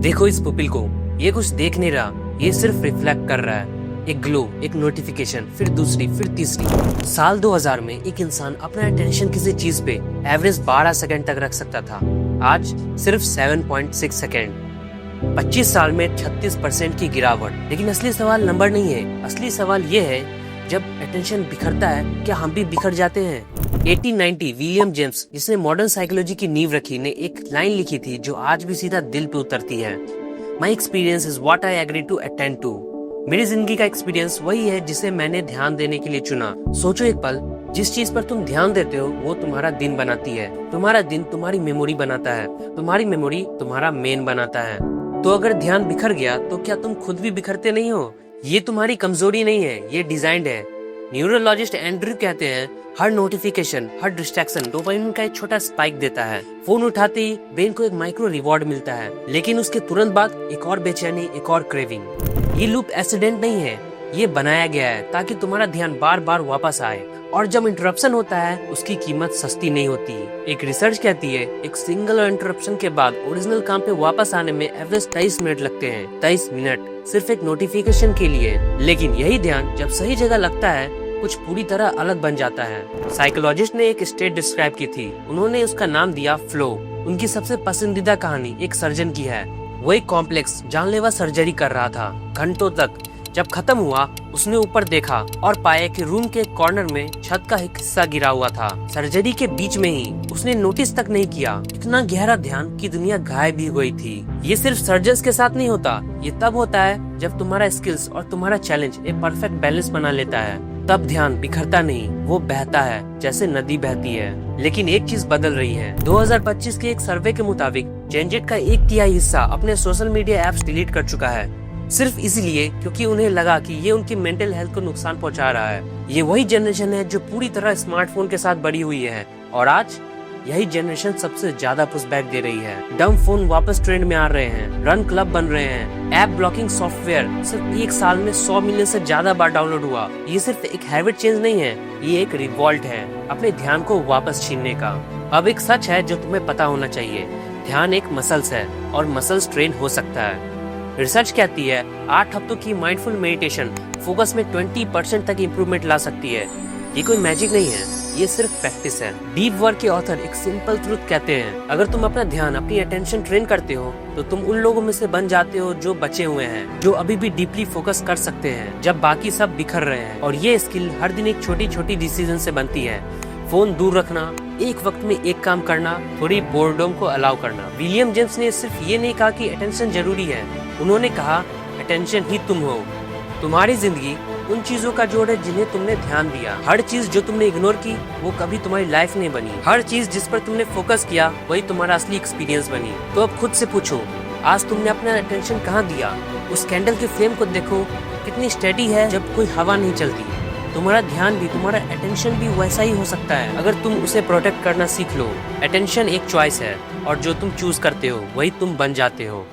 देखो इस पुपिल को, ये कुछ देख नहीं रहा, ये सिर्फ रिफ्लेक्ट कर रहा है। एक ग्लो, एक नोटिफिकेशन, फिर दूसरी, फिर तीसरी। साल 2000 में एक इंसान अपना अटेंशन किसी चीज पे एवरेज 12 सेकंड तक रख सकता था, आज सिर्फ 7.6 सेकंड। 25 साल में 36% की गिरावट। लेकिन असली सवाल नंबर नहीं है, असली सवाल ये है जब अटेंशन बिखरता है क्या हम भी बिखर जाते हैं। 1890 विलियम जेम्स, जिसने मॉडर्न साइकोलॉजी की नींव रखी, ने एक लाइन लिखी थी जो आज भी सीधा दिल पे उतरती है। My experience is what I agree to attend to. मेरी जिंदगी का एक्सपीरियंस वही है जिसे मैंने ध्यान देने के लिए चुना। सोचो एक पल, जिस चीज पर तुम ध्यान देते हो वो तुम्हारा दिन बनाती है, तुम्हारा दिन तुम्हारी मेमोरी बनाता है, तुम्हारी मेमोरी तुम्हारा मेन बनाता है। तो अगर ध्यान बिखर गया तो क्या तुम खुद भी बिखरते नहीं हो? ये तुम्हारी कमजोरी नहीं है, ये डिजाइंड है। न्यूरोलॉजिस्ट एंड्रयू कहते हैं हर नोटिफिकेशन, हर डिस्ट्रैक्शन डोपामिन का एक छोटा स्पाइक देता है। फोन उठाते ही ब्रेन को एक माइक्रो रिवॉर्ड मिलता है, लेकिन उसके तुरंत बाद एक और बेचैनी, एक और क्रेविंग। ये लूप एक्सीडेंट नहीं है, ये बनाया गया है ताकि तुम्हारा ध्यान बार बार वापस आए। और जब इंटरप्शन होता है उसकी कीमत सस्ती नहीं होती। एक रिसर्च कहती है एक सिंगल इंटरप्शन के बाद ओरिजिनल काम पे वापस आने में एवरेज 23 मिनट लगते हैं। 23 मिनट सिर्फ एक नोटिफिकेशन के लिए। लेकिन यही ध्यान जब सही जगह लगता है कुछ पूरी तरह अलग बन जाता है। साइकोलॉजिस्ट ने एक स्टेट डिस्क्राइब की थी, उन्होंने उसका नाम दिया फ्लो। उनकी सबसे पसंदीदा कहानी एक सर्जन की है। वो एक कॉम्प्लेक्स जानलेवा सर्जरी कर रहा था घंटों तक। जब खत्म हुआ उसने ऊपर देखा और पाया कि रूम के कॉर्नर में छत का एक हिस्सा गिरा हुआ था। सर्जरी के बीच में ही उसने नोटिस तक नहीं किया, इतना गहरा ध्यान कि दुनिया गायब भी हुई थी। ये सिर्फ सर्जन्स के साथ नहीं होता, ये तब होता है जब तुम्हारा स्किल्स और तुम्हारा चैलेंज एक परफेक्ट बैलेंस बना लेता है। तब ध्यान बिखरता नहीं, वो बहता है जैसे नदी बहती है। लेकिन एक चीज बदल रही है। 2025 के एक सर्वे के मुताबिक जेनजेट का 1/3 हिस्सा अपने सोशल मीडिया एप्स डिलीट कर चुका है, सिर्फ इसीलिए क्योंकि उन्हें लगा कि ये उनकी मेंटल हेल्थ को नुकसान पहुंचा रहा है। ये वही जनरेशन है जो पूरी तरह स्मार्टफोन के साथ बड़ी हुई है, और आज यही जनरेशन सबसे ज्यादा पुशबैक दे रही है। डम फोन वापस ट्रेंड में आ रहे हैं, रन क्लब बन रहे हैं, ऐप ब्लॉकिंग सॉफ्टवेयर सिर्फ एक साल में 100 मिलियन से ज्यादा बार डाउनलोड हुआ। ये सिर्फ एक हैबिट चेंज नहीं है, ये एक रिवॉल्ट है अपने ध्यान को वापस छीनने का। अब एक सच है जो तुम्हें पता होना चाहिए, ध्यान एक मसल्स है और मसल्स ट्रेन हो सकता है। रिसर्च कहती है 8 हफ्तों की माइंडफुल मेडिटेशन फोकस में 20% तक इम्प्रूवमेंट ला सकती है। ये कोई मैजिक नहीं है, ये सिर्फ प्रैक्टिस है। डीप वर्क के ऑथर एक सिंपल ट्रूथ कहते हैं, अगर तुम अपना ध्यान, अपनी अटेंशन ट्रेन करते हो तो तुम उन लोगों में से बन जाते हो जो बचे हुए हैं, जो अभी भी डीपली फोकस कर सकते हैं जब बाकी सब बिखर रहे हैं। और ये स्किल हर दिन एक छोटी छोटी डिसीजन से बनती है। फोन दूर रखना, एक वक्त में एक काम करना, थोड़ी बोर्डम को अलाउ करना। विलियम जेम्स ने सिर्फ ये नहीं कहा कि अटेंशन जरूरी है, उन्होंने कहा अटेंशन ही तुम हो। तुम्हारी जिंदगी उन चीजों का जोड़ है जिन्हें तुमने ध्यान दिया। हर चीज जो तुमने इग्नोर की वो कभी तुम्हारी लाइफ नहीं बनी। हर चीज जिस पर तुमने फोकस किया वही तुम्हारा असली एक्सपीरियंस बनी। तो अब खुद से पूछो, आज तुमने अपना अटेंशन कहाँ दिया? उस कैंडल की फ्लेम को देखो, कितनी स्टेडी है जब कोई हवा नहीं चलती। तुम्हारा ध्यान भी, तुम्हारा अटेंशन भी वैसा ही हो सकता है अगर तुम उसे प्रोटेक्ट करना सीख लो। अटेंशन एक चॉइस है और जो तुम चूज करते हो वही तुम बन जाते हो।